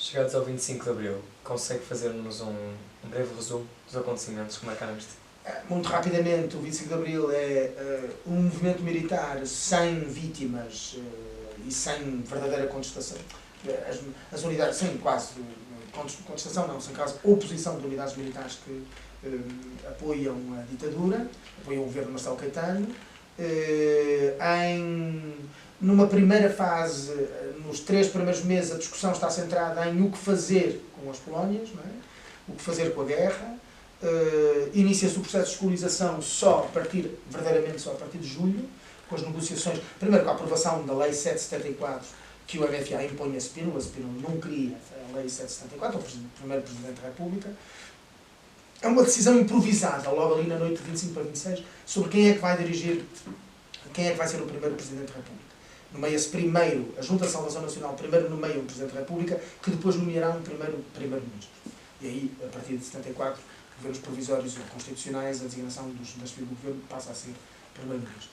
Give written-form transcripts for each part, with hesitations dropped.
Chegados ao 25 de Abril, consegue fazer-nos um breve resumo dos acontecimentos que marcaram este? Muito rapidamente, o 25 de Abril é um movimento militar sem vítimas e sem verdadeira contestação. As unidades, sem quase contestação, não, sem quase oposição de unidades militares que apoiam a ditadura, apoiam o governo de Marcelo Caetano. Numa primeira fase, nos 3 primeiros meses, a discussão está centrada em o que fazer com as colónias, não é? O que fazer com a guerra. Inicia-se o processo de descolonização verdadeiramente só a partir de julho, com as negociações, primeiro com a aprovação da Lei 774, que o MFA impõe a Spínola. A Spínola não queria a Lei 774, o primeiro Presidente da República. É uma decisão improvisada, logo ali na noite de 25 para 26, sobre quem é que vai dirigir, quem é que vai ser o primeiro Presidente da República. Nomeia-se primeiro, a Junta de Salvação Nacional primeiro nomeia um Presidente da República, que depois nomeará um Primeiro-Ministro. E aí, a partir de 74, governos provisórios ou constitucionais, a designação das figuras do governo passa a ser Primeiro-Ministro.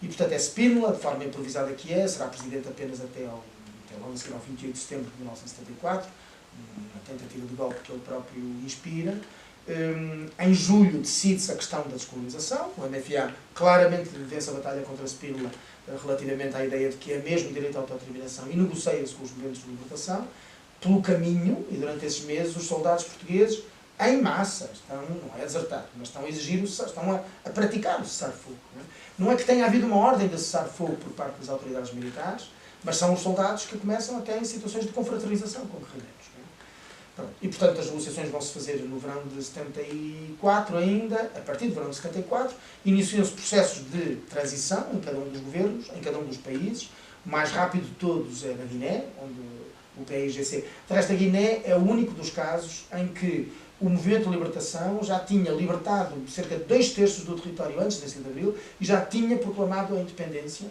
E, portanto, é Spínola, de forma improvisada que será Presidente apenas até logo a seguir ao 28 de setembro de 1974, uma tentativa de golpe que ele próprio inspira. Em julho decide-se a questão da descolonização. O MFA claramente vence a batalha contra Spínola relativamente à ideia de que é mesmo direito à autodeterminação e negocia-se com os movimentos de libertação. Pelo caminho, e durante esses meses, os soldados portugueses, em massa, não é a desertar, mas estão a exigir, estão a praticar o cessar-fogo. Não é que tenha havido uma ordem de cessar-fogo por parte das autoridades militares, mas são os soldados que começam até em situações de confraternização com guerrilheiros. E, portanto, as negociações vão-se fazer no verão de 74 ainda, a partir do verão de 74, iniciam-se processos de transição em cada um dos governos, em cada um dos países. O mais rápido de todos é na Guiné, onde o PAIGC... De resto, a Guiné é o único dos casos em que o movimento de libertação já tinha libertado cerca de 2/3 do território antes de 25 de Abril e já tinha proclamado a independência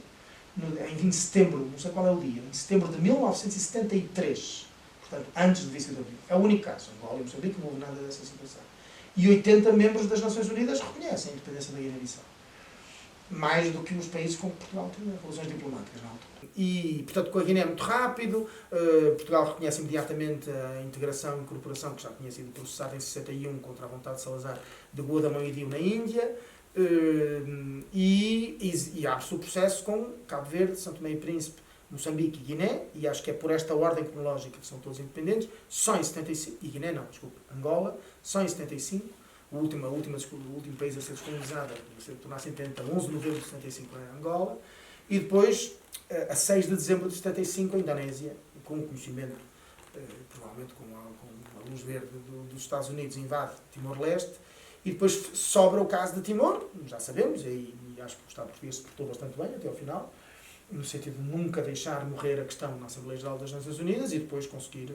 em 20 de setembro, não sei qual é o dia, em setembro de 1973. Portanto, antes do 25 de Abril. É o único caso. Angola e Moçambique não houve nada dessa situação. E 80 membros das Nações Unidas reconhecem a independência da Guiné-Bissau. Mais do que os países com que Portugal tinha relações diplomáticas na altura. E, portanto, com a Guiné é muito rápido. Portugal reconhece imediatamente a integração e incorporação que já tinha sido processada em 61 contra a vontade de Salazar de Goa-da-Mão e Dio na Índia. E abre-se o processo com Cabo Verde, São Tomé e Príncipe, Moçambique e Guiné, e acho que é por esta ordem cronológica que são todos independentes, só em 75, e Guiné não, desculpa, Angola, só em 75, o último país a ser descolonizado, a tornar-se independente a 11 de novembro de 75 é Angola, e depois, a 6 de dezembro de 75, a Indonésia, com o conhecimento, provavelmente com a luz verde dos Estados Unidos, invade Timor-Leste, e depois sobra o caso de Timor, já sabemos, e acho que o Estado português se portou bastante bem até ao final, no sentido de nunca deixar morrer a questão na Assembleia Geral das Nações Unidas e depois conseguir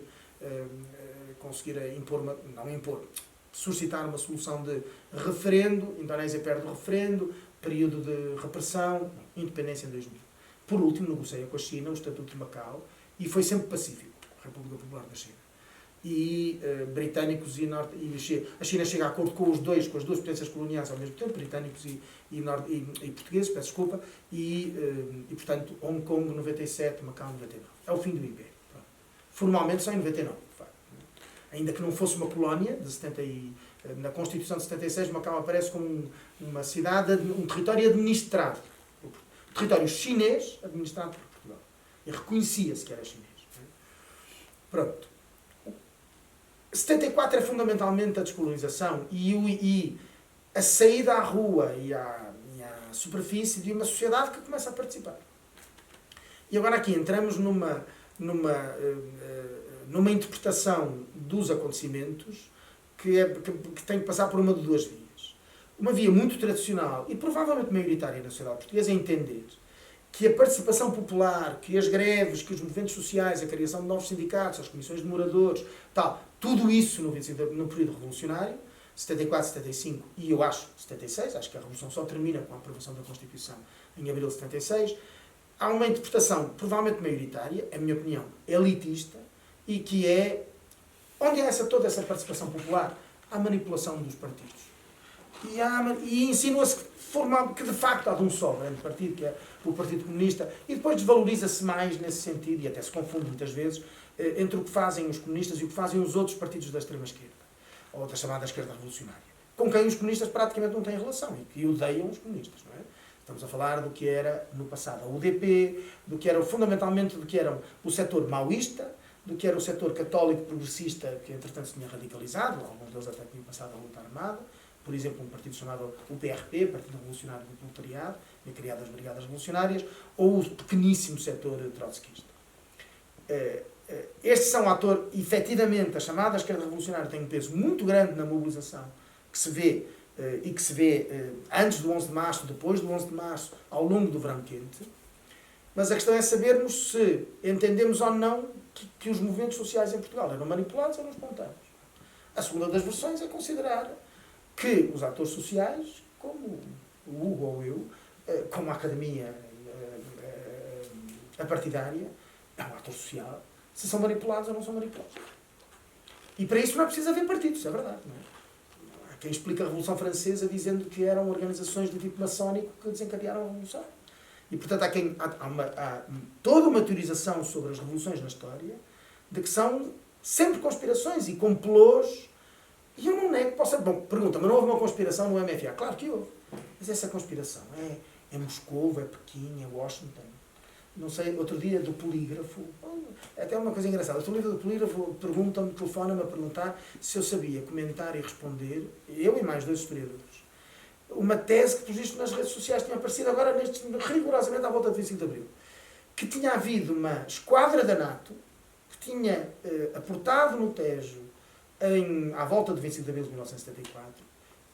suscitar uma solução de referendo. A Indonésia perde o referendo, período de repressão, independência em 2000. Por último, negocia com a China o Estatuto de Macau e foi sempre pacífico, a República Popular da China. E britânicos a China chega a acordo com as duas potências coloniais ao mesmo tempo, britânicos e portugueses, peço desculpa, e portanto Hong Kong 97, Macau 99. É o fim do Império. Formalmente só em 99, de facto. Ainda que não fosse uma colónia, na Constituição de 76, Macau aparece como uma cidade, um território administrado. Um território chinês administrado por Portugal. E reconhecia-se que era chinês. Pronto. 74 é fundamentalmente a descolonização e a saída à rua e à superfície de uma sociedade que começa a participar. E agora aqui entramos numa interpretação dos acontecimentos que tem que passar por uma de duas vias. Uma via muito tradicional e provavelmente maioritária na sociedade portuguesa é entender que a participação popular, que as greves, que os movimentos sociais, a criação de novos sindicatos, as comissões de moradores, tudo isso no período revolucionário, 74, 75 e eu acho 76, acho que a Revolução só termina com a aprovação da Constituição em abril de 76, há uma interpretação provavelmente maioritária, é a minha opinião, elitista, e que é, onde é toda essa participação popular? A manipulação dos partidos. E insinua-se que de facto há de um só grande partido, que é o Partido Comunista, e depois desvaloriza-se mais nesse sentido, e até se confunde muitas vezes, entre o que fazem os comunistas e o que fazem os outros partidos da extrema-esquerda, ou da chamada esquerda revolucionária, com quem os comunistas praticamente não têm relação, e que odeiam os comunistas, não é? Estamos a falar do que era, no passado, a UDP, do que era, fundamentalmente, do que era o setor maoísta, do que era o setor católico progressista, que entretanto se tinha radicalizado, alguns deles até tinham passado a luta armada, por exemplo, um partido chamado o PRP, Partido Revolucionário do Proletariado, e criado as Brigadas Revolucionárias, ou o pequeníssimo setor trotskista. Estes são atores, efetivamente, a chamada esquerda revolucionária tem um peso muito grande na mobilização, que se vê, e que se vê antes do 11 de março, depois do 11 de março, ao longo do verão quente. Mas a questão é sabermos se entendemos ou não que os movimentos sociais em Portugal eram manipulados ou não espontâneos. A segunda das versões é considerar que os atores sociais, como o Hugo ou eu, como a academia a partidária, é um ator social, se são manipulados ou não são manipulados. E para isso não é preciso haver partidos, é verdade. Não é? Há quem explica a Revolução Francesa dizendo que eram organizações de tipo maçónico que desencadearam a Revolução. E, portanto, há toda uma teorização sobre as revoluções na história de que são sempre conspirações e complôs. E eu não nego que possa... Bom, pergunta, mas não houve uma conspiração no MFA? Claro que houve. Mas essa conspiração é Moscou, é Pequim, é Washington. Não sei, outro dia do polígrafo... É até uma coisa engraçada. Outro dia do polígrafo perguntam-me, telefonam-me a perguntar se eu sabia comentar e responder, eu e mais 2 historiadores, uma tese que, por visto, nas redes sociais tinha aparecido agora, rigorosamente à volta de 25 de Abril. Que tinha havido uma esquadra da NATO que tinha aportado no Tejo à volta de 25 de Abril de 1974,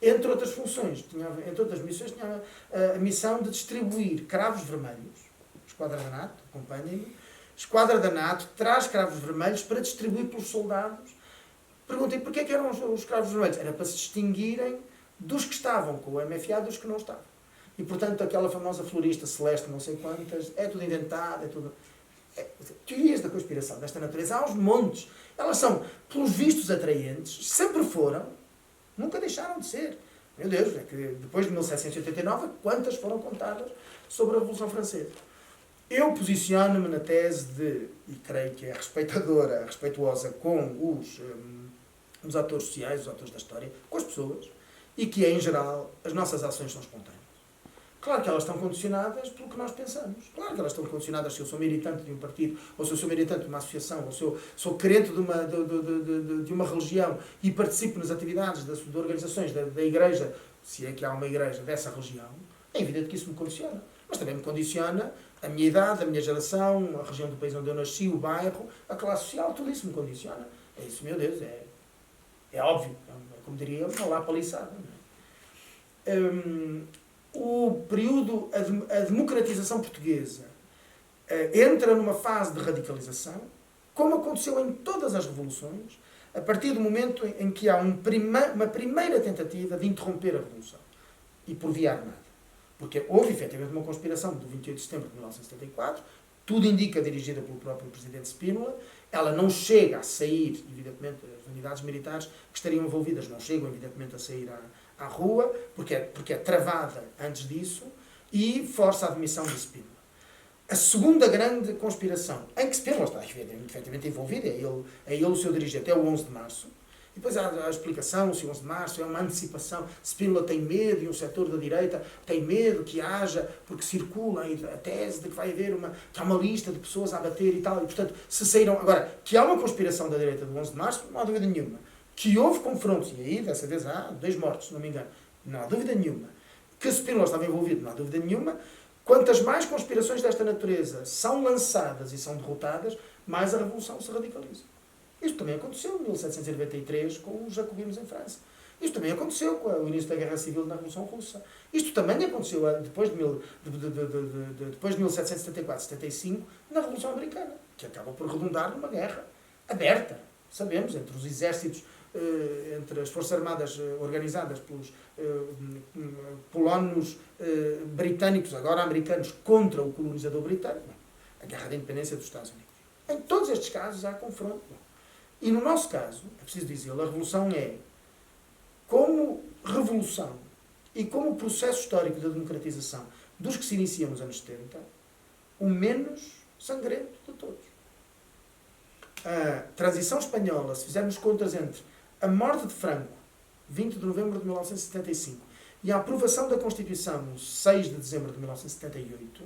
entre outras funções, entre outras missões, tinha a missão de distribuir cravos vermelhos. Esquadra da NATO, acompanhem-me. Esquadra da NATO traz cravos vermelhos para distribuir pelos soldados. Perguntem porquê que eram os cravos vermelhos. Era para se distinguirem dos que estavam com o MFA dos que não estavam. E, portanto, aquela famosa florista celeste, não sei quantas, é tudo inventado, é tudo... teorias da conspiração desta natureza, há aos montes. Elas são, pelos vistos, atraentes, sempre foram, nunca deixaram de ser. Meu Deus, é que depois de 1789, quantas foram contadas sobre a Revolução Francesa? Eu posiciono-me na tese de, e creio que é respeituosa com os atores sociais, os atores da história, com as pessoas, e que, em geral, as nossas ações são espontâneas. Claro que elas estão condicionadas pelo que nós pensamos. Claro que elas estão condicionadas se eu sou militante de um partido, ou se eu sou militante de uma associação, ou se eu sou crente de uma religião e participo nas atividades de organizações da igreja, se é que há uma igreja dessa religião, é evidente que isso me condiciona. Mas também me condiciona a minha idade, a minha geração, a região do país onde eu nasci, o bairro, a classe social, tudo isso me condiciona. É isso, meu Deus, é óbvio. Como diria eu, uma lá paliçada. O período, a democratização portuguesa entra numa fase de radicalização, como aconteceu em todas as revoluções, a partir do momento em que há uma primeira tentativa de interromper a revolução, e por via armada. Porque houve, efetivamente, uma conspiração do 28 de setembro de 1974, tudo indica dirigida pelo próprio presidente Spínola. Ela não chega a sair, evidentemente, as unidades militares que estariam envolvidas não chegam, evidentemente, a sair à rua, porque é travada antes disso, e força a admissão de Spínola. A segunda grande conspiração, em que Spínola está efetivamente envolvido, é ele o seu dirigente, é o 11 de março, e depois há a explicação se o 11 de março é uma antecipação. Spínola tem medo, e um setor da direita tem medo que haja, porque circula a tese de que vai haver que há uma lista de pessoas a abater e tal, e portanto, se saíram... Agora, que há uma conspiração da direita do 11 de março, não há dúvida nenhuma. Que houve confrontos, e aí, dessa vez, há 2 mortos, se não me engano. Não há dúvida nenhuma. Que Spínola estava envolvido, não há dúvida nenhuma. Quantas mais conspirações desta natureza são lançadas e são derrotadas, mais a Revolução se radicaliza. Isto também aconteceu em 1793 com os jacobinos em França. Isto também aconteceu com o início da Guerra Civil na Revolução Russa. Isto também aconteceu depois de 1774, 75, na Revolução Americana, que acaba por redundar numa guerra aberta, sabemos, entre os exércitos, entre as forças armadas organizadas pelos colonos britânicos, agora americanos, contra o colonizador britânico, a Guerra da Independência dos Estados Unidos. Em todos estes casos há confronto. E no nosso caso, é preciso dizer, a revolução é, como revolução, e como o processo histórico da democratização dos que se iniciam nos anos 70, o menos sangrento de todos. A transição espanhola, se fizermos contas entre a morte de Franco, 20 de novembro de 1975, e a aprovação da Constituição, no 6 de dezembro de 1978,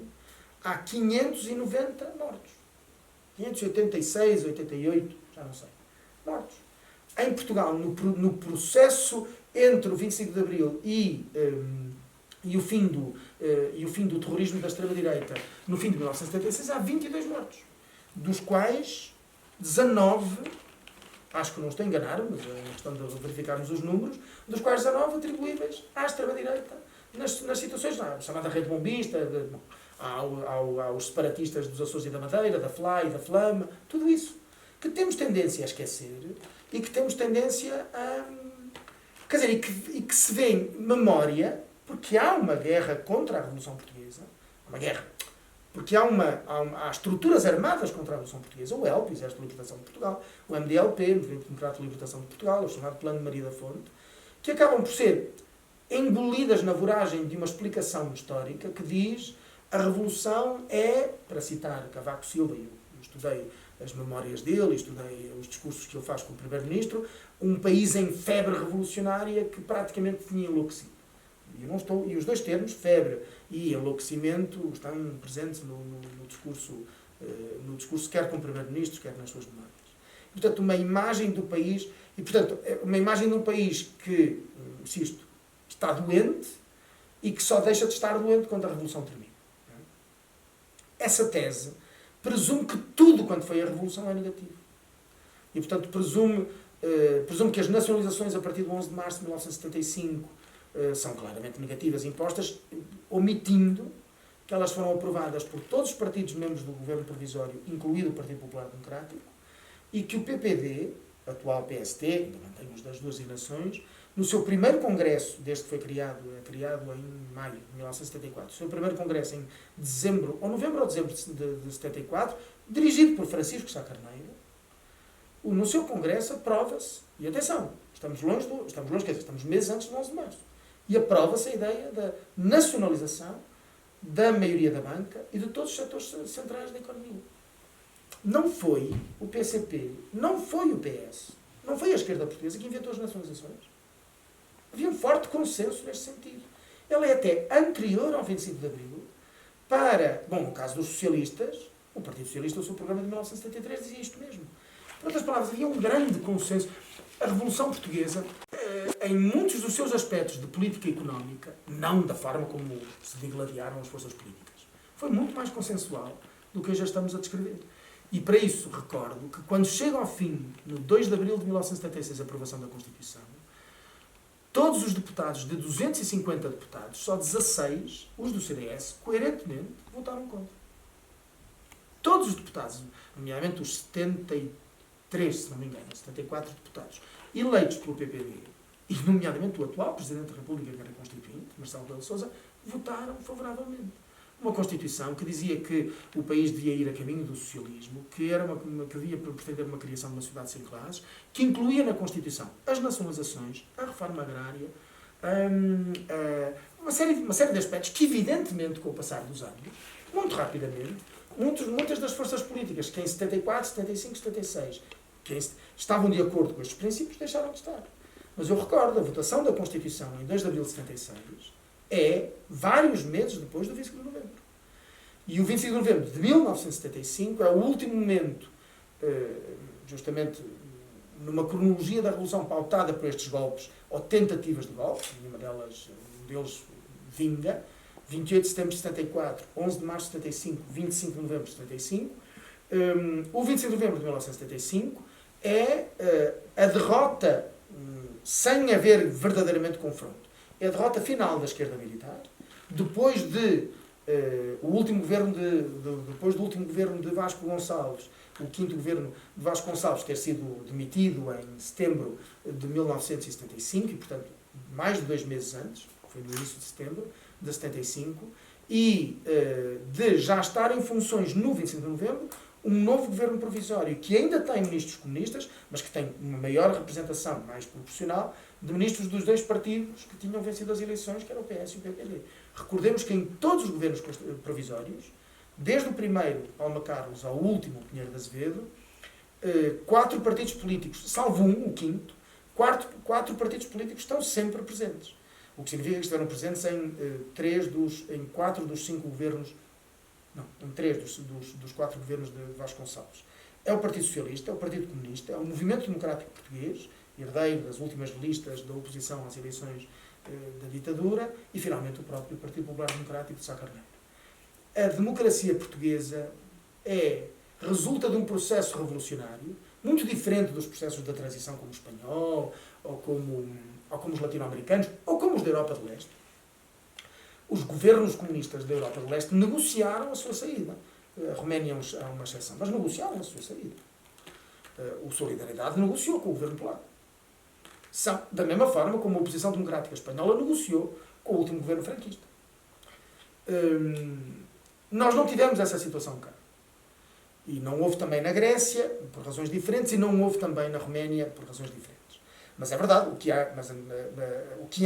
há 590 mortos. 586, 88, já não sei. Mortos. Em Portugal, no processo entre o 25 de Abril e o fim do terrorismo da extrema-direita, no fim de 1976, há 22 mortos. Dos quais 19, acho que não estou a enganar, mas é questão de verificarmos os números, dos quais 19 atribuíveis à extrema-direita nas situações, na chamada rede bombista, aos separatistas dos Açores e da Madeira, da FLA e da Flama, tudo isso. Que temos tendência a esquecer e que temos tendência a... Quer dizer, e que se vê em memória, porque há uma guerra contra a Revolução Portuguesa, uma guerra, porque há estruturas armadas contra a Revolução Portuguesa, o ELP, Exército de Libertação de Portugal, o MDLP, Movimento Democrático de Libertação de Portugal, o chamado Plano de Maria da Fonte, que acabam por ser engolidas na voragem de uma explicação histórica que diz a Revolução é, para citar Cavaco Silva, eu estudei as memórias dele, estudei os discursos que ele faz como Primeiro-Ministro, um país em febre revolucionária que praticamente tinha enlouquecido. E os dois termos, febre e enlouquecimento, estão presentes no discurso quer como Primeiro-Ministro, quer nas suas memórias. E, portanto, uma imagem do país, e portanto, uma imagem de um país que, insisto, está doente e que só deixa de estar doente quando a Revolução termina. Essa tese presume que tudo quanto foi a Revolução é negativo. E, portanto, presume que as nacionalizações a partir do 11 de março de 1975 são claramente negativas, impostas, omitindo que elas foram aprovadas por todos os partidos membros do governo provisório, incluído o Partido Popular Democrático, e que o PPD, atual PST, ainda mantém as duas designações, no seu primeiro congresso, desde que foi criado em maio de 1974, o seu primeiro congresso em dezembro, ou novembro ou dezembro de 74, dirigido por Francisco Sá Carneiro, no seu congresso aprova-se, e atenção, estamos meses antes do 11 de março, e aprova-se a ideia da nacionalização da maioria da banca e de todos os setores centrais da economia. Não foi o PCP, não foi o PS, não foi a esquerda portuguesa que inventou as nacionalizações. Havia um forte consenso neste sentido. Ela é até anterior ao 25 de Abril para, no caso dos socialistas, o Partido Socialista, o seu programa de 1973, dizia isto mesmo. Por outras palavras, havia um grande consenso. A Revolução Portuguesa, em muitos dos seus aspectos de política económica, não da forma como se digladiaram as forças políticas, foi muito mais consensual do que já estamos a descrever. E para isso, recordo que quando chega ao fim, no 2 de abril de 1976, a aprovação da Constituição, todos os deputados, de 250 deputados, só 16, os do CDS, coerentemente, votaram contra. Todos os deputados, nomeadamente os 73, se não me engano, 74 deputados, eleitos pelo PPD, e nomeadamente o atual Presidente da República, que era constituinte, Marcelo Rebelo de Sousa, votaram favoravelmente. Uma Constituição que dizia que o país devia ir a caminho do socialismo, que devia pretender uma criação de uma sociedade sem classes, que incluía na Constituição as nacionalizações, a reforma agrária, uma série de aspectos que, evidentemente, com o passar dos anos, muito rapidamente, muitas das forças políticas que em 74, 75, 76 que estavam de acordo com estes princípios deixaram de estar. Mas eu recordo, a votação da Constituição em 2 de abril de 76 é vários meses depois do 25 de novembro. E o 25 de novembro de 1975 é o último momento, justamente numa cronologia da Revolução pautada por estes golpes, ou tentativas de golpe, nenhuma deles, um deles vinga, 28 de setembro de 74, 11 de março de 75, 25 de novembro de 75. O 25 de novembro de 1975 é a derrota, sem haver verdadeiramente confronto. É a derrota final da esquerda militar, depois do último governo de Vasco Gonçalves, o quinto governo de Vasco Gonçalves ter sido demitido em setembro de 1975, e, portanto, mais de 2 meses antes, foi no início de setembro de 75, e de já estar em funções no 25 de novembro, um novo governo provisório que ainda tem ministros comunistas, mas que tem uma maior representação, mais proporcional, de ministros dos dois partidos que tinham vencido as eleições, que era o PS e o PPD. Recordemos que em todos os governos provisórios, desde o primeiro, Palma Carlos, ao último, Pinheiro de Azevedo, 4 partidos políticos, salvo um, o quinto, 4 partidos políticos estão sempre presentes. O que significa que estiveram presentes em 4 dos 5 governos, não, em 3 dos 4 governos de Vasconcelos. É o Partido Socialista, é o Partido Comunista, é o Movimento Democrático Português, herdeiro das últimas listas da oposição às eleições da ditadura, e finalmente o próprio Partido Popular Democrático de Sá Carneiro. A democracia portuguesa resulta de um processo revolucionário, muito diferente dos processos da transição como o espanhol, ou como os latino-americanos, ou como os da Europa do Leste. Os governos comunistas da Europa do Leste negociaram a sua saída. A Roménia é uma exceção, mas negociaram a sua saída. O Solidariedade negociou com o governo polaco. Da mesma forma como a oposição democrática espanhola negociou com o último governo franquista. Nós não tivemos essa situação cá. E não houve também na Grécia, por razões diferentes, e não houve também na Roménia, por razões diferentes. Mas é verdade, o que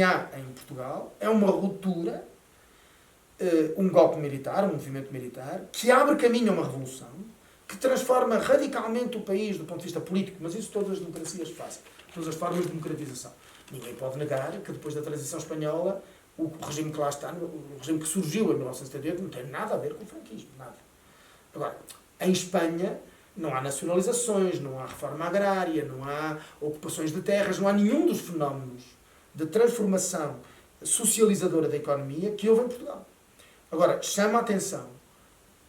há em Portugal é uma ruptura, um golpe militar, um movimento militar, que abre caminho a uma revolução, que transforma radicalmente o país do ponto de vista político, mas isso todas as democracias fazem, todas as formas de democratização. Ninguém pode negar que depois da transição espanhola, o regime que lá está, o regime que surgiu em 1978, não tem nada a ver com o franquismo, nada. Agora, em Espanha, não há nacionalizações, não há reforma agrária, não há ocupações de terras, não há nenhum dos fenómenos de transformação socializadora da economia que houve em Portugal. Agora, chama a atenção,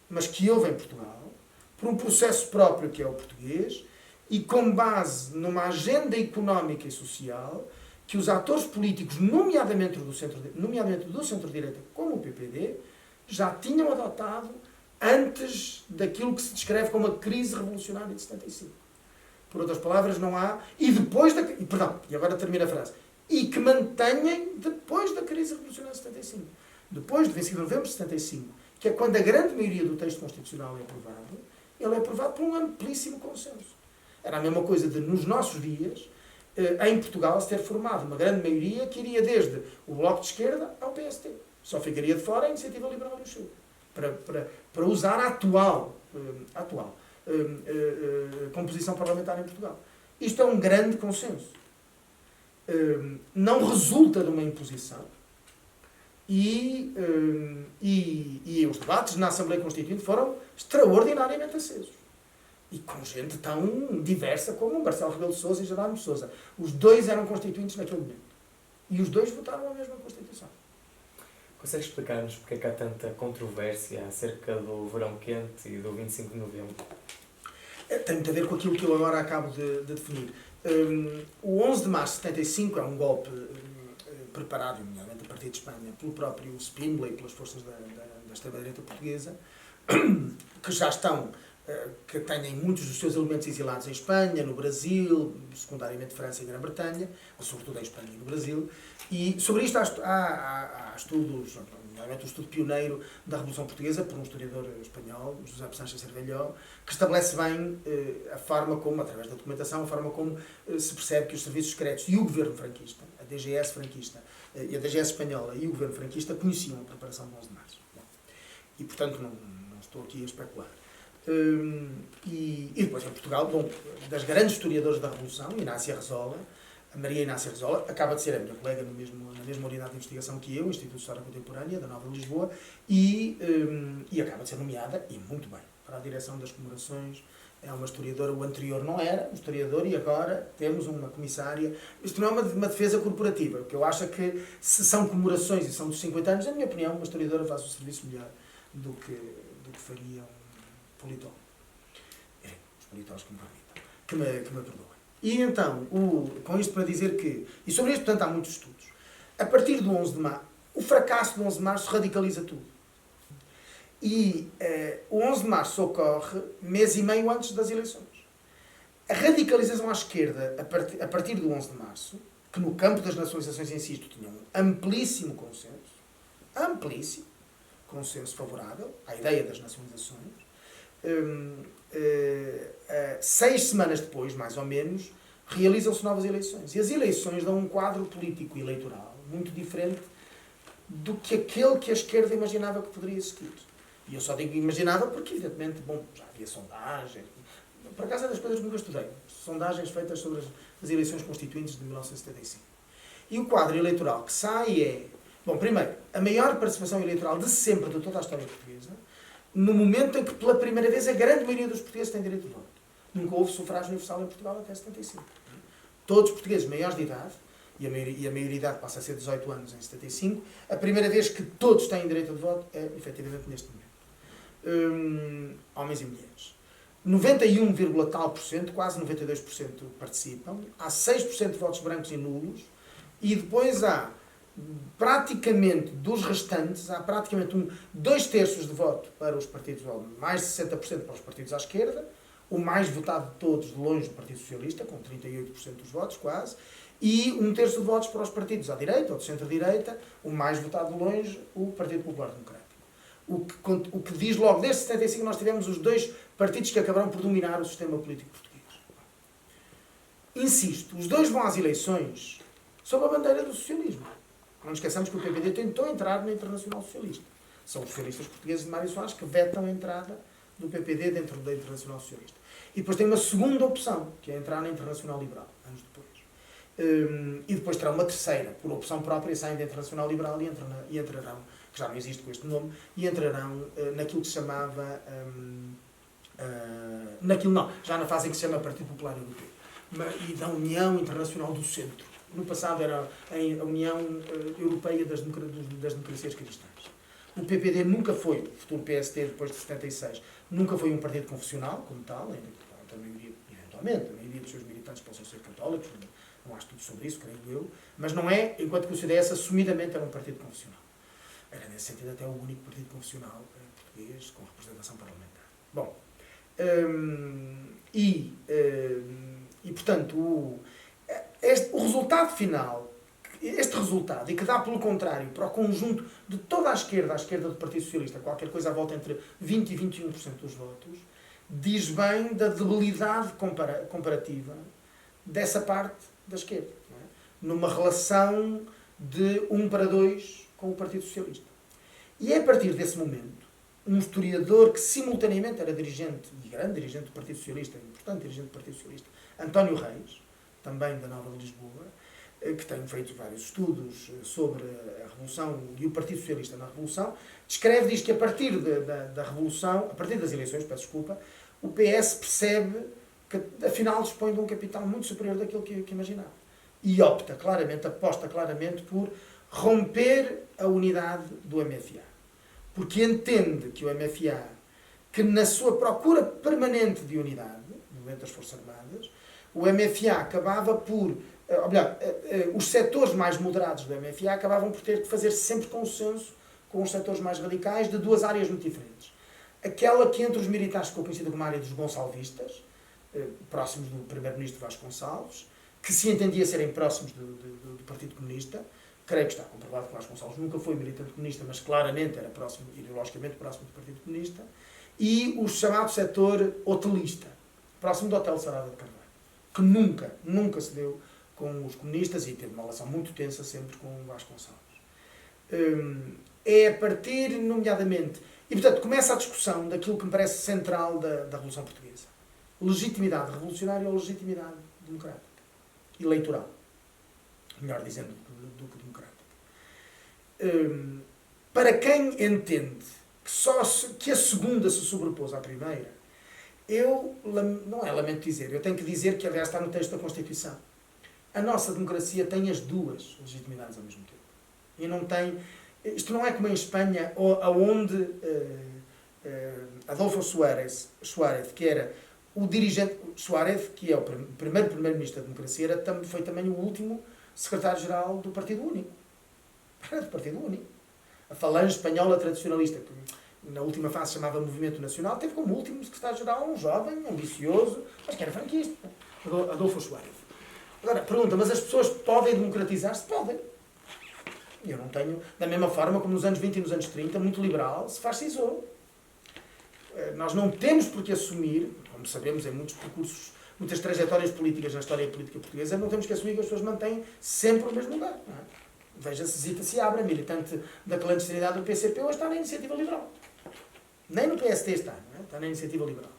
mas que houve em Portugal, por um processo próprio que é o português, e com base numa agenda económica e social que os atores políticos, nomeadamente do centro-direita, como o PPD, já tinham adotado antes daquilo que se descreve como a crise revolucionária de 75. Por outras palavras, não há... E agora termina a frase. E que mantenham depois da crise revolucionária de 75. Depois de 25 de novembro de 75, que é quando a grande maioria do texto constitucional é aprovado, ele é aprovado por um amplíssimo consenso. Era a mesma coisa de, nos nossos dias, em Portugal, se ter formado uma grande maioria que iria desde o Bloco de Esquerda ao PST. Só ficaria de fora a Iniciativa Liberal do Chile. Para usar a atual composição parlamentar em Portugal. Isto é um grande consenso. Não resulta de uma imposição e os debates na Assembleia Constituinte foram extraordinariamente acesos. E com gente tão diversa como Marcelo Rebelo de Sousa e Jerónimo de Sousa. Os dois eram constituintes naquele momento. E os dois votaram a mesma Constituição. Consegue explicar-nos porque é que há tanta controvérsia acerca do verão quente e do 25 de novembro? Tem muito a ver com aquilo que eu agora acabo de definir. O 11 de março de 75 é um golpe preparado, nomeadamente a partir de Espanha, pelo próprio Spínola e pelas forças da extrema-direita portuguesa, que já estão, que têm muitos dos seus elementos exilados em Espanha, no Brasil, secundariamente França e Grã-Bretanha, mas sobretudo em Espanha e no Brasil. E sobre isto há estudos, nomeadamente o estudo pioneiro da Revolução Portuguesa, por um historiador espanhol, José Sánchez Cervelló, que estabelece bem a forma como, através da documentação, a forma como se percebe que os serviços secretos e o governo franquista, a DGS franquista, e a DGS espanhola e o governo franquista conheciam a preparação do 11 de março. E, portanto, não estou aqui a especular. E depois em Portugal, das grandes historiadoras da Revolução, Inácia Rezola, a Maria Inácia Rezola, acaba de ser a minha colega na mesma unidade de investigação que eu, Instituto de História Contemporânea, da Nova Lisboa, e acaba de ser nomeada, e muito bem, para a direção das comemorações. É uma historiadora, o anterior não era um historiador, e agora temos uma comissária. Isto não é uma defesa corporativa, o que eu acho é que, se são comemorações e são dos 50 anos, na minha opinião, uma historiadora faz o serviço melhor do que faria um politólogo. Os politólogos que me perdoem. E então, com isto para dizer que, e sobre isto, portanto, há muitos estudos, a partir do 11 de março, o fracasso do 11 de março radicaliza tudo. E o 11 de março ocorre mês e meio antes das eleições. A radicalização à esquerda, a partir do 11 de março, que no campo das nacionalizações, insisto, tinha um amplíssimo consenso favorável à ideia das nacionalizações, 6 semanas depois, mais ou menos, realizam-se novas eleições. E as eleições dão um quadro político e eleitoral muito diferente do que aquele que a esquerda imaginava que poderia existir. E eu só digo imaginava porque, evidentemente, bom, já havia sondagens. Por acaso é das coisas que nunca estudei. Sondagens feitas sobre as eleições constituintes de 1975. E o quadro eleitoral que sai é... Bom, primeiro, a maior participação eleitoral de sempre de toda a história portuguesa, no momento em que, pela primeira vez, a grande maioria dos portugueses tem direito de voto. Nunca houve sufrágio universal em Portugal até 75. Todos os portugueses maiores de idade, e a maioridade passa a ser 18 anos em 75, a primeira vez que todos têm direito de voto é, efetivamente, neste momento. Homens e mulheres. 91, tal por cento, quase 92% participam. Há 6% de votos brancos e nulos. E depois há, praticamente, dos restantes, há praticamente 2/3 de voto para os partidos, ou mais de 60% para os partidos à esquerda, o mais votado de todos, de longe, do Partido Socialista, com 38% dos votos, quase, e 1/3 de votos para os partidos à direita, ou de centro-direita, o mais votado de longe, o Partido Popular Democrático. O que diz logo, desde 75 nós tivemos os 2 partidos que acabaram por dominar o sistema político português. Insisto, os 2 vão às eleições sob a bandeira do socialismo. Não esqueçamos que o PPD tentou entrar na Internacional Socialista. São os socialistas portugueses de Mário Soares que vetam a entrada do PPD dentro da Internacional Socialista. E depois tem uma segunda opção, que é entrar na Internacional Liberal, anos depois. E depois terá uma terceira, por opção própria, saem da Internacional Liberal e entrarão, que já não existe com este nome, e entrarão naquilo que se chamava... já na fase em que se chama Partido Popular Europeu. E da União Internacional do Centro. No passado era a União Europeia das Democracias Cristãs. O PPD nunca foi, o futuro PST depois de 76, nunca foi um partido confessional, como tal, ainda que a maioria, eventualmente, a maioria dos seus militantes possam ser católicos, não há estudo sobre isso, creio eu, mas não é, enquanto que o CDS assumidamente era um partido confessional. Era, nesse sentido, até o único partido confessional português com representação parlamentar. Bom, portanto, o resultado final, este resultado, e que dá, pelo contrário, para o conjunto de toda a esquerda do Partido Socialista, qualquer coisa à volta entre 20% e 21% dos votos, diz bem da debilidade comparativa dessa parte da esquerda, não é? Numa relação de 1-2 com o Partido Socialista. E é a partir desse momento, um historiador que simultaneamente era dirigente, e grande dirigente do Partido Socialista, importante dirigente do Partido Socialista, António Reis, também da Nova de Lisboa, que tem feito vários estudos sobre a Revolução e o Partido Socialista na Revolução, diz que a partir da Revolução, a partir das eleições, peço desculpa, o PS percebe que afinal dispõe de um capital muito superior daquilo que imaginava. E aposta claramente por romper a unidade do MFA. Porque entende que o MFA, que na sua procura permanente de unidade, no momento das Forças Armadas, o MFA acabava por... os setores mais moderados do MFA acabavam por ter que fazer sempre consenso com os setores mais radicais de 2 áreas muito diferentes. Aquela que entre os militares ficou conhecida como a área dos gonçalvistas, próximos do primeiro-ministro Vasconcelos, que se entendia serem próximos do Partido Comunista. Creio que está comprovado que Vasconcelos nunca foi militante comunista, mas claramente era ideologicamente próximo do Partido Comunista. E o chamado setor hotelista, próximo do Hotel Sarada de Carvalho, que nunca se deu com os comunistas e teve uma relação muito tensa sempre com Vasconcelos. É a partir, nomeadamente... E, portanto, começa a discussão daquilo que me parece central da Revolução Portuguesa. Legitimidade revolucionária ou legitimidade democrática. Eleitoral. Melhor dizendo do que democrática. Para quem entende que a segunda se sobrepôs à primeira, não é lamento dizer, eu tenho que dizer que, aliás, está no texto da Constituição. A nossa democracia tem as 2 legitimidades ao mesmo tempo. E não tem... Isto não é como em Espanha, onde Adolfo Suárez, que era o dirigente... Suárez, que é o primeiro-ministro da democracia, foi também o último secretário-geral do Partido Único. Era do Partido Único. A falange espanhola tradicionalista, que na última fase se chamava Movimento Nacional, teve como último secretário-geral um jovem, ambicioso, mas que era franquista. Adolfo Suárez. Agora, pergunta, mas as pessoas podem democratizar-se? Podem. Eu não tenho, da mesma forma como nos anos 20 e nos anos 30, muito liberal, se fascisou. Nós não temos por que assumir, como sabemos em muitos percursos, muitas trajetórias políticas na história política portuguesa, não temos que assumir que as pessoas mantêm sempre o mesmo lugar. Não é? Veja-se Zita Seabra, militante da clandestinidade do PCP, hoje está na Iniciativa Liberal. Nem no PST está, não é? Está na Iniciativa Liberal.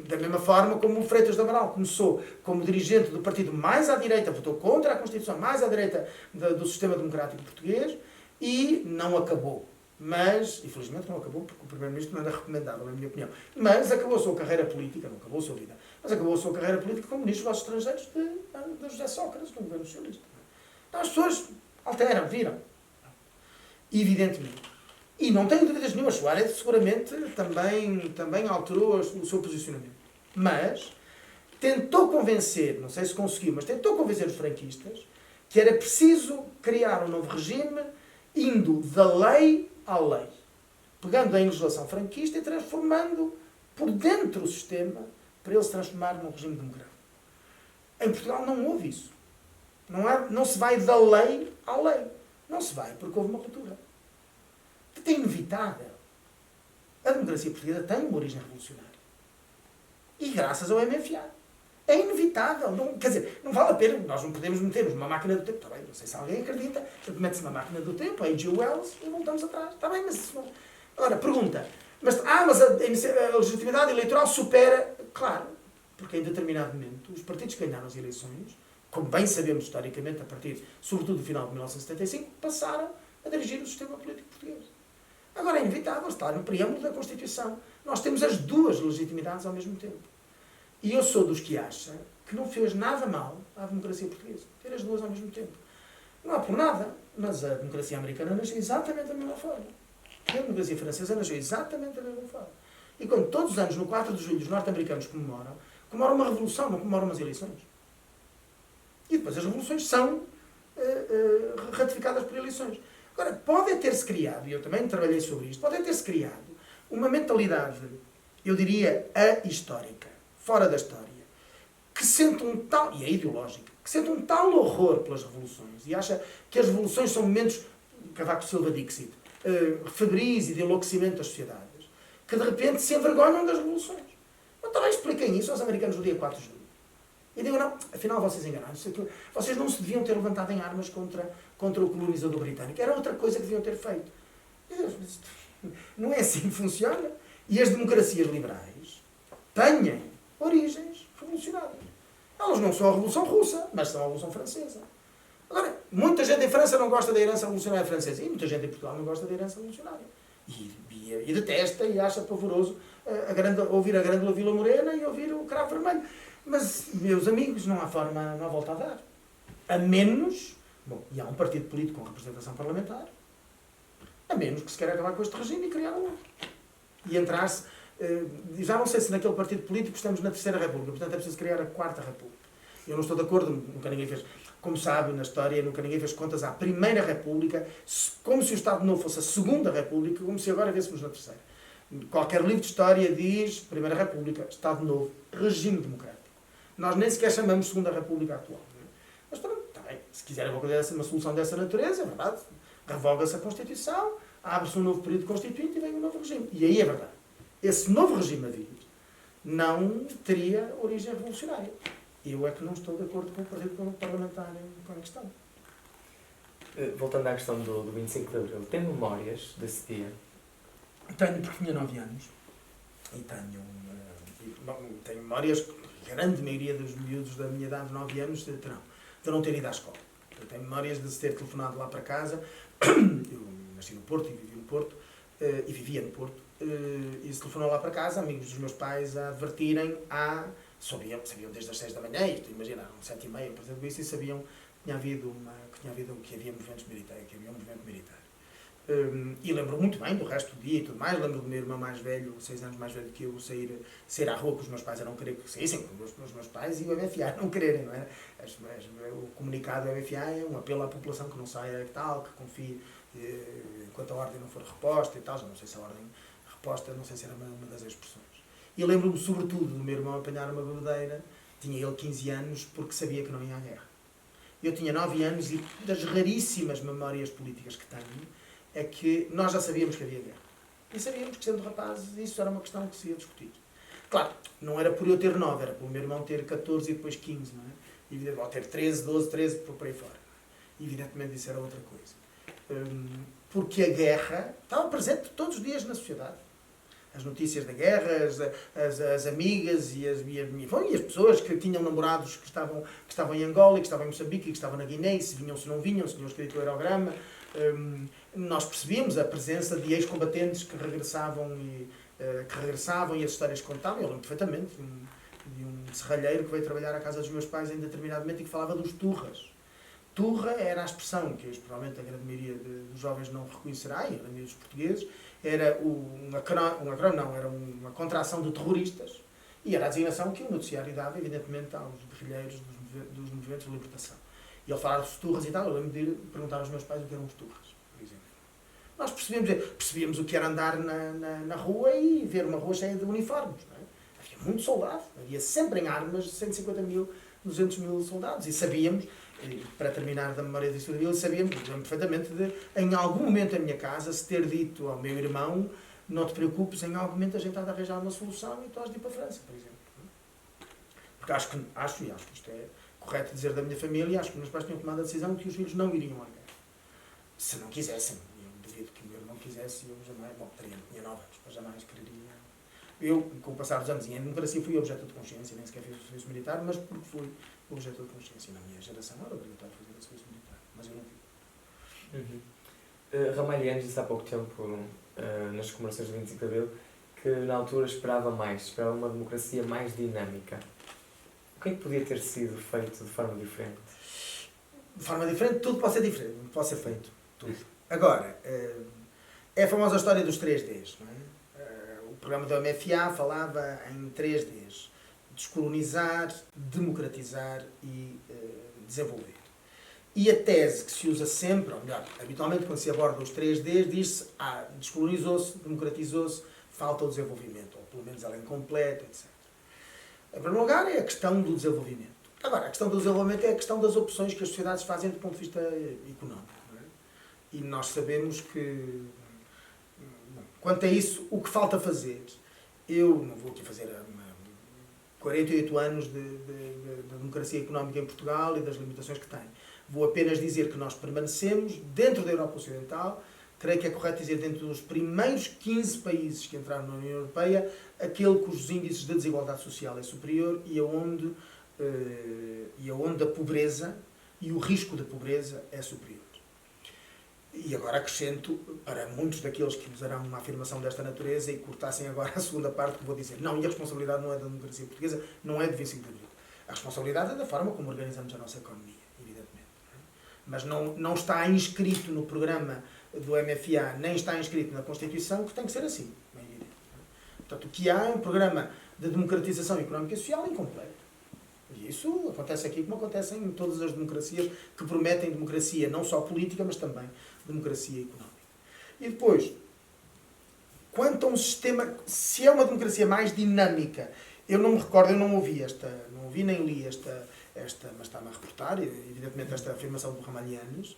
Da mesma forma como o Freitas do Amaral começou como dirigente do partido mais à direita, votou contra a Constituição, mais à direita do sistema democrático português, e não acabou. Mas, infelizmente não acabou, porque o Primeiro-Ministro não era recomendável, na minha opinião. Mas acabou a sua carreira política, não acabou a sua vida, mas acabou a sua carreira política como Ministro dos Estrangeiros de José Sócrates, no governo socialista. Então as pessoas alteram, viram. Evidentemente. E não tenho dúvidas nenhuma, Soares seguramente também alterou o seu posicionamento. Mas tentou convencer, não sei se conseguiu, mas tentou convencer os franquistas que era preciso criar um novo regime indo da lei à lei. Pegando a legislação franquista e transformando por dentro o sistema para ele se transformar num regime democrático. Em Portugal não houve isso. Não se vai da lei à lei. Não se vai porque houve uma ruptura. É inevitável. A democracia portuguesa tem uma origem revolucionária. E graças ao MFA. É inevitável. Não, quer dizer, não vale a pena. Nós não podemos meter-nos numa máquina do tempo. Está bem, não sei se alguém acredita. Mete-se numa máquina do tempo, a A.G. Wells, e voltamos atrás. Está bem, mas isso não... Agora, pergunta. Mas a legitimidade eleitoral supera... Claro, porque em determinado momento os partidos que ganharam as eleições, como bem sabemos historicamente, a partir, sobretudo, do final de 1975, passaram a dirigir o sistema político português. Agora é inevitável, está no preâmbulo da Constituição. Nós temos as duas legitimidades ao mesmo tempo. E eu sou dos que acha que não fez nada mal à democracia portuguesa. Ter as duas ao mesmo tempo. Não há por nada, mas a democracia americana nasceu exatamente da mesma forma. A democracia francesa nasceu exatamente da mesma forma. E quando todos os anos, no 4 de julho, os norte-americanos comemoram uma revolução, não comemoram umas eleições. E depois as revoluções são ratificadas por eleições. Agora, pode ter-se criado, e eu também trabalhei sobre isto, pode ter-se criado uma mentalidade, eu diria, ahistórica, fora da história, que sente um tal, e é ideológica, que sente um tal horror pelas revoluções e acha que as revoluções são momentos, Cavaco Silva Dixit, febris e de enlouquecimento das sociedades, que de repente se envergonham das revoluções. Mas também expliquem isso aos americanos no dia 4 de julho. E digam, não, afinal vocês enganaram-se. Vocês não se deviam ter levantado em armas contra o colonizador britânico. Era outra coisa que deviam ter feito. Não é assim que funciona. E as democracias liberais têm origens revolucionárias. Elas não são a Revolução Russa, mas são a Revolução Francesa. Agora, muita gente em França não gosta da herança revolucionária francesa. E muita gente em Portugal não gosta da herança revolucionária. E detesta e acha pavoroso ouvir a Grândola Vila Morena e ouvir o Cravo Vermelho. Mas, meus amigos, não há volta a dar. A menos... Bom, e há um partido político com representação parlamentar. A menos que se queira acabar com este regime e criar um outro. E entrar-se... já não sei se naquele partido político estamos na Terceira República. Portanto, é preciso criar a Quarta República. Eu não estou de acordo, nunca ninguém fez... Como sabe, na história, nunca ninguém fez contas à Primeira República, como se o Estado Novo fosse a Segunda República, como se agora vêssemos na Terceira. Qualquer livro de história diz Primeira República, Estado Novo, regime democrático. Nós nem sequer chamamos Segunda República atual. Mas pronto, está bem. Se quiserem uma solução dessa natureza, é verdade. Revoga-se a Constituição, abre-se um novo período constituinte e vem um novo regime. E aí é verdade. Esse novo regime a vir não teria origem revolucionária. Eu é que não estou de acordo com o Partido Parlamentar com a questão. Voltando à questão do 25 de Abril, tem memórias desse dia? Tenho, porque tinha 9 anos. E tenho memórias... A grande maioria dos miúdos da minha idade, de 9 anos, de não ter ido à escola. Eu tenho memórias de se ter telefonado lá para casa. Eu nasci no Porto e vivi no Porto, e vivia no Porto, e se telefonou lá para casa, amigos dos meus pais a advertirem sabiam desde as 6 da manhã, e imagina, eram 7h30, por exemplo, isso, e sabiam que havia movimento militar. E lembro muito bem do resto do dia e tudo mais. Lembro do meu irmão mais velho, 6 anos mais velho que eu, sair à rua, que os meus pais não querer que saíssem, os meus pais e o MFA não quererem, não é? O comunicado do MFA é um apelo à população que não saia e tal, que confie enquanto a ordem não for reposta e tal. Já não sei se a ordem reposta, não sei se era uma das expressões. E lembro-me sobretudo do meu irmão apanhar uma bebedeira, tinha ele 15 anos, porque sabia que não ia à guerra. Eu tinha 9 anos e das raríssimas memórias políticas que tenho, é que nós já sabíamos que havia guerra. E sabíamos que, sendo rapazes, isso era uma questão que se ia discutir. Claro, não era por eu ter 9, era pelo meu irmão ter 14 e depois 15, não é? Ou ter 13, 12, 13, por aí fora. E, evidentemente, isso era outra coisa. Porque a guerra estava presente todos os dias na sociedade. As notícias da guerra, as amigas e as pessoas que tinham namorados que estavam em Angola, que estavam em Moçambique, que estavam na Guiné, se vinham, se não vinham, se tinham escrito o aerograma. Nós percebíamos a presença de ex-combatentes que regressavam e as histórias que contavam. Eu lembro perfeitamente de um serralheiro que veio trabalhar à casa dos meus pais em determinado momento e que falava dos turras. Turra era a expressão que provavelmente a grande maioria dos jovens não reconhecerá, e a grande maioria dos portugueses, era era uma contração de terroristas, e era a designação que o noticiário dava, evidentemente, aos guerrilheiros dos movimentos de libertação. E ao falar dos turras e tal, eu lembro de perguntar aos meus pais o que eram os turras, por exemplo. Nós percebíamos o que era andar na rua e ver uma rua cheia de uniformes. Não é? Havia muito soldado, havia sempre em armas 150 mil, 200 mil soldados, e sabíamos, para terminar da memória disso, sabíamos perfeitamente em algum momento da minha casa, se ter dito ao meu irmão, não te preocupes, em algum momento a gente há de arranjar uma solução e tu has de ir para a França, por exemplo. Porque acho que isto é correto dizer da minha família, acho que os meus pais tinham tomado a decisão que os filhos não iriam à guerra. Se não quisessem, eu duvido que o meu irmão quisesse, eu jamais, tinha 9 anos, mas jamais quereria. Eu, com o passar dos anos, em democracia fui objeto de consciência, nem sequer fiz o serviço militar, mas porque fui objeto de consciência. Na minha geração era obrigatório fazer o serviço militar, mas eu não fiz. Ramalhianos disse há pouco tempo, nas comemorações do 25 de Abril, que na altura esperava uma democracia mais dinâmica. O que é que podia ter sido feito de forma diferente? De forma diferente, tudo pode ser diferente, pode ser feito. Tudo. Agora, é a famosa história dos 3Ds, não é? O programa da MFA falava em 3Ds. Descolonizar, democratizar e desenvolver. E a tese que se usa sempre, ou melhor, habitualmente quando se aborda os 3Ds, diz-se, descolonizou-se, democratizou-se, falta o desenvolvimento, ou pelo menos ela é incompleta, etc. Em primeiro lugar, é a questão do desenvolvimento. Agora, a questão do desenvolvimento é a questão das opções que as sociedades fazem do ponto de vista económico. Não é? E nós sabemos que, quanto a isso, o que falta fazer, eu não vou aqui fazer 48 anos de democracia económica em Portugal e das limitações que tem. Vou apenas dizer que nós permanecemos dentro da Europa Ocidental, creio que é correto dizer dentro dos primeiros 15 países que entraram na União Europeia, aquele cujos índices de desigualdade social é superior e aonde a pobreza e o risco da pobreza é superior. E agora acrescento, para muitos daqueles que usarão uma afirmação desta natureza e cortassem agora a segunda parte que vou dizer, não, e a responsabilidade não é da democracia portuguesa, não é de 25 de Abril. A responsabilidade é da forma como organizamos a nossa economia, evidentemente. Mas não está inscrito no programa do MFA, nem está inscrito na Constituição, que tem que ser assim, é evidente. Portanto, o que há é um programa de democratização económica e social incompleto. E isso acontece aqui como acontece em todas as democracias que prometem democracia, não só política, mas também democracia económica. E depois, quanto a um sistema, se é uma democracia mais dinâmica, eu não me recordo, eu não ouvi nem li esta mas está-me a reportar, evidentemente, esta afirmação do Ramalhianes.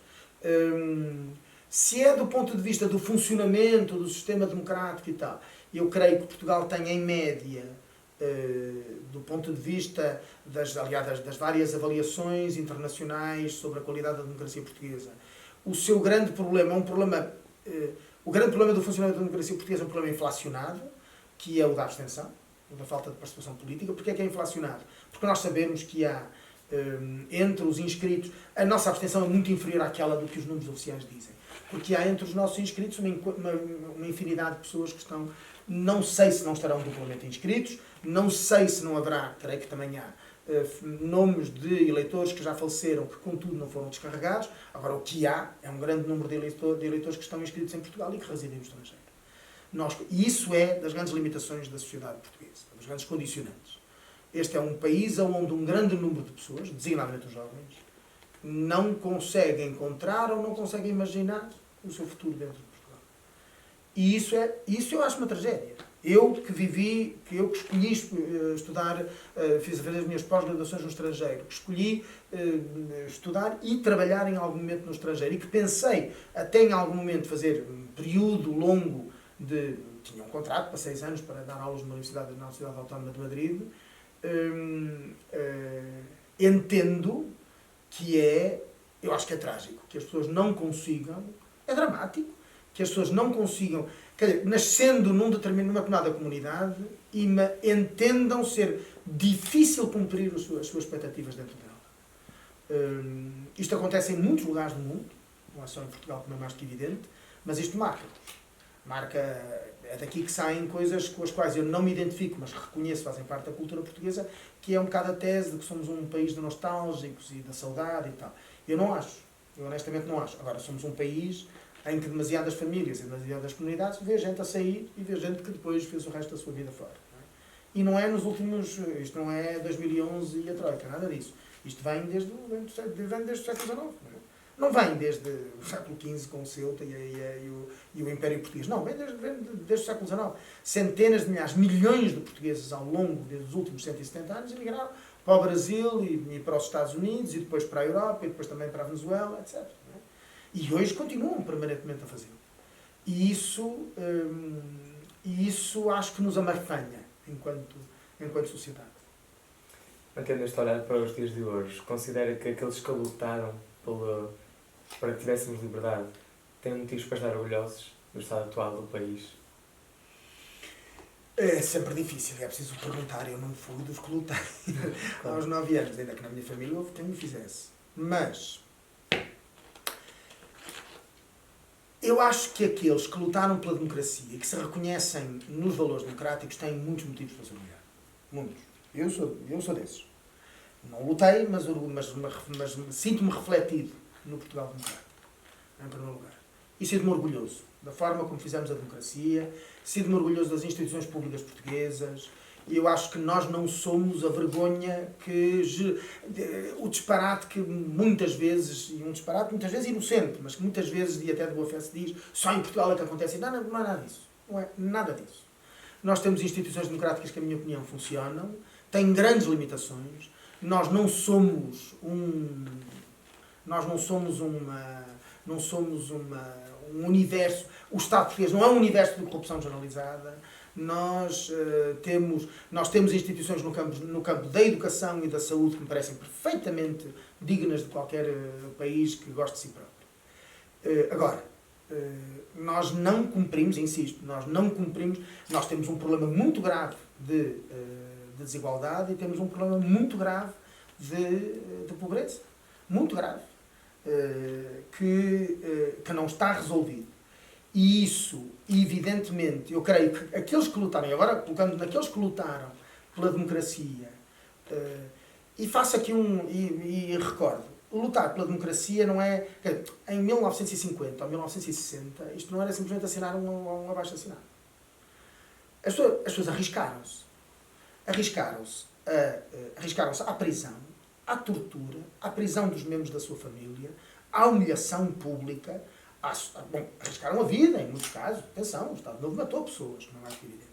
Se é do ponto de vista do funcionamento do sistema democrático e tal, eu creio que Portugal tem, em média, do ponto de vista das várias avaliações internacionais sobre a qualidade da democracia portuguesa, o seu grande problema é o grande problema do funcionamento da democracia portuguesa é um problema inflacionado, que é o da abstenção, o da falta de participação política. Porquê é que é inflacionado? Porque nós sabemos que há, entre os inscritos, a nossa abstenção é muito inferior àquela do que os números oficiais dizem. Porque há entre os nossos inscritos uma infinidade de pessoas que estão, não sei se não estarão duplamente inscritos, não sei se não haverá, creio que também há, nomes de eleitores que já faleceram, que contudo não foram descarregados. Agora, o que há é um grande número de eleitores que estão inscritos em Portugal e que residem no estrangeiro. E isso é das grandes limitações da sociedade portuguesa, das grandes condicionantes. Este é um país onde um grande número de pessoas, designadamente os jovens, não conseguem encontrar ou não conseguem imaginar o seu futuro dentro de Portugal. E isso eu acho uma tragédia. Eu que escolhi estudar, fiz as minhas pós-graduações no estrangeiro, que escolhi estudar e trabalhar em algum momento no estrangeiro e que pensei até em algum momento fazer um período longo de tinha um contrato para 6 anos para dar aulas na Universidade Autónoma de Madrid. Entendo que eu acho que é trágico, que as pessoas não consigam, é dramático, que as pessoas não consigam, quer dizer, nascendo numa determinada comunidade, e entendam ser difícil cumprir as suas expectativas dentro dela. Isto acontece em muitos lugares do mundo, não é só em Portugal, como é mais que evidente, mas isto marca, é daqui que saem coisas com as quais eu não me identifico, mas reconheço, fazem parte da cultura portuguesa, que é um bocado a tese de que somos um país de nostálgicos e da saudade e tal. Eu não acho, eu honestamente não acho. Agora, somos um país em que demasiadas famílias e demasiadas comunidades vê gente a sair e vê gente que depois fez o resto da sua vida fora. Não é? E não é nos últimos, isto não é 2011 e a Troika, nada disso. Isto vem desde o século XIX. Não vem desde o século XV com o Ceuta e o Império Português. Não, vem desde o século XIX. Centenas de milhares, milhões de portugueses ao longo dos últimos 170 anos emigraram para o Brasil e para os Estados Unidos e depois para a Europa e depois também para a Venezuela, etc. Não é? E hoje continuam permanentemente a fazê-lo. E isso acho que nos amarfanha enquanto sociedade. Mantendo este olhar para os dias de hoje, considera que aqueles que lutaram para que tivéssemos liberdade têm motivos para estar orgulhosos do estado atual do país? É sempre difícil, é preciso perguntar. Eu não fui dos que lutei aos 9 anos, ainda que na minha família houve quem me fizesse. Mas eu acho que aqueles que lutaram pela democracia e que se reconhecem nos valores democráticos têm muitos motivos para se orgulhar. Muitos. Eu sou desses. Não lutei, mas sinto-me refletido no Portugal democrático, em primeiro lugar. E sinto-me orgulhoso da forma como fizemos a democracia, sinto-me orgulhoso das instituições públicas portuguesas, e eu acho que nós não somos a vergonha o disparate que muitas vezes inocente, mas que muitas vezes, e até de boa fé se diz, só em Portugal é que acontece. Não é nada disso. Não é nada disso. Nós temos instituições democráticas que, na minha opinião, funcionam, têm grandes limitações. Nós não somos um universo. O Estado português não é um universo de corrupção generalizada. Nós temos instituições no campo da educação e da saúde que me parecem perfeitamente dignas de qualquer país que goste de si próprio. Agora, nós não cumprimos, insisto, nós temos um problema muito grave de desigualdade e temos um problema muito grave de pobreza. Muito grave. Que não está resolvido. E isso, evidentemente, eu creio que aqueles que lutaram, e agora colocando naqueles que lutaram pela democracia, e faço aqui e recordo, lutar pela democracia não é... Em 1950 ou 1960, isto não era simplesmente assinar um abaixo-assinado. As pessoas arriscaram-se. Arriscaram-se à prisão, à tortura, à prisão dos membros da sua família, à humilhação pública, arriscaram a vida, em muitos casos. Atenção, o Estado Novo matou pessoas, não é mais que evidente.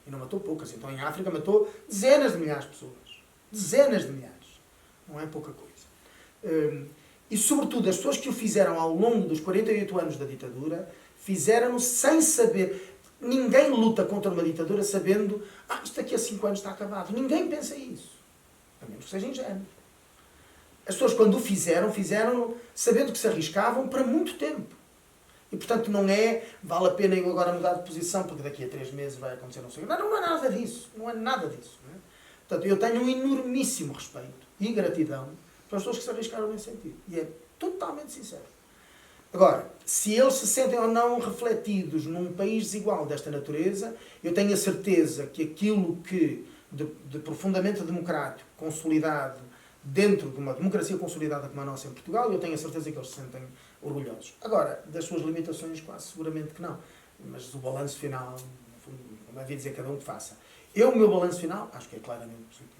E não matou poucas. Então, em África, matou dezenas de milhares de pessoas. Dezenas de milhares. Não é pouca coisa. E, sobretudo, as pessoas que o fizeram ao longo dos 48 anos da ditadura, fizeram-no sem saber. Ninguém luta contra uma ditadura sabendo isto daqui a 5 anos está acabado. Ninguém pensa isso. A menos que seja ingênuo. As pessoas, quando o fizeram sabendo que se arriscavam para muito tempo. E, portanto, não vale a pena eu agora mudar de posição, porque daqui a 3 meses vai acontecer não sei o quê. Não é nada disso. Não é nada disso. Não é? Portanto, eu tenho um enormíssimo respeito e gratidão para as pessoas que se arriscaram nesse sentido. E é totalmente sincero. Agora, se eles se sentem ou não refletidos num país desigual desta natureza, eu tenho a certeza que aquilo que, de profundamente democrático, consolidado, dentro de uma democracia consolidada como a nossa em Portugal, eu tenho a certeza que eles se sentem orgulhosos. Agora, das suas limitações, quase seguramente que não. Mas o balanço final, no fundo, não havia dizer cada um que faça. O meu balanço final, acho que é claramente positivo.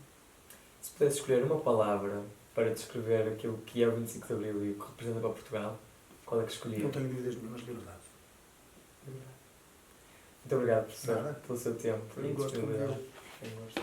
Se pudesse escolher uma palavra para descrever aquilo que é o 25 de Abril e o que representa para Portugal, qual é que escolhia? Não tenho dúvidas nenhumas, liberdade. Muito obrigado, professor, pelo seu tempo. Foi um gosto. Foi um gosto.